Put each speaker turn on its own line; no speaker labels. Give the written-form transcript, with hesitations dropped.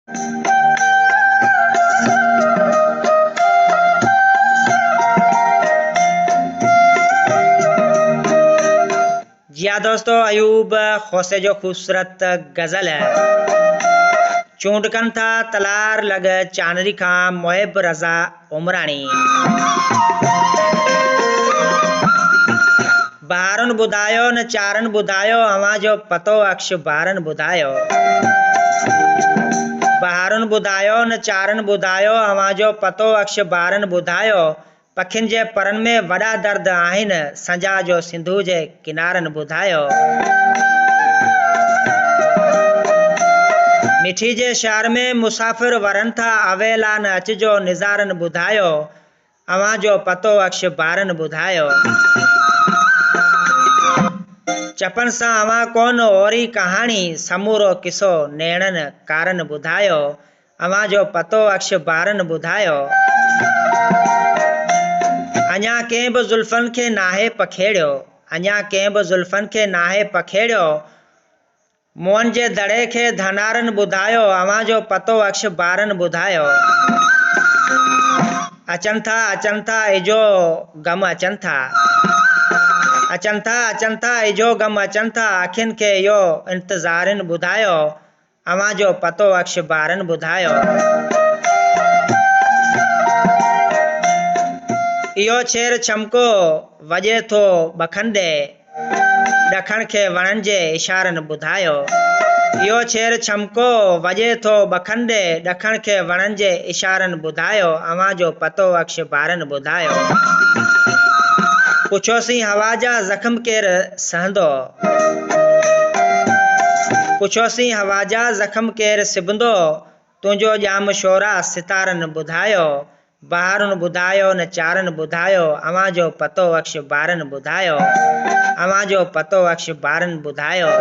जी हाँ दोस्तों, अयूब खोसे जो खूबसूरत गज़ल है। चूंडकन था तलार लग चांदरी खां मोहिब रज़ा उमराणी। बहारुन ॿुधायो न चारन ॿुधायो अवां जो पतो अक्ष बारन ॿुधायो। बहारुन ॿुधायो न चारन ॿुधायो अवां जो पतो अक्ष बारन ॿुधायो। पखियुनि जे परनि में वॾा दर्द आहिनि संजा जो सिंधु जे किनारनि ॿुधायो। मिठी जे शहर में मुसाफ़िर वरनि था अवेला न अचिजो निज़ारनि ॿुधायो अवां जो पतो अक्ष बारनि ॿुधायो। चपन सां अवां कोन ओरी कहाणी समूरो किसो नेणनि कारनि ॿुधायो अवां जो पतो अक्ष बारनि ॿुधायो। अञा कंहिं बि ज़ुल्फ़नि खे नाहे पखेड़ियो, अञा कंहिं बि ज़ुल्फ़नि खे नाहे पखेड़ियो। मुअनि जे दड़े खे धनारनि ॿुधायो अवां जो पतो अक्ष बारनि ॿुधायो। अचनि था इजो गम अचनि था, अचनि था इजो गम अचनि था। अखियुनि खे इहो इंतज़ारनि ॿुधायो अवां जो पतो अक्ष बारनि ॿुधायो। इहो छेर छमको वॼे थो बखंदे ॾखण खे वणनि जे इशारनि ॿुधायो। इहो छेर छमको वॼे थो बखंदे ॾखण खे वणनि जे इशारनि ॿुधायो अवां जो पतो अक्ष बारनि ॿुधायो। पुछोसीं हवा जा ज़ख़्म केरु सहंदो, पुछोसीं हवा जा ज़ख़्म केरु सिबंदो। तुंहिंजो ॼाम शोरा सितारनि ॿुधायो। बहारुनि ॿुधायो न चारनि ॿुधायो अवां जो पतो अक्ष बारनि ॿुधायो अवां जो पतो अक्ष बारनि ॿुधायो।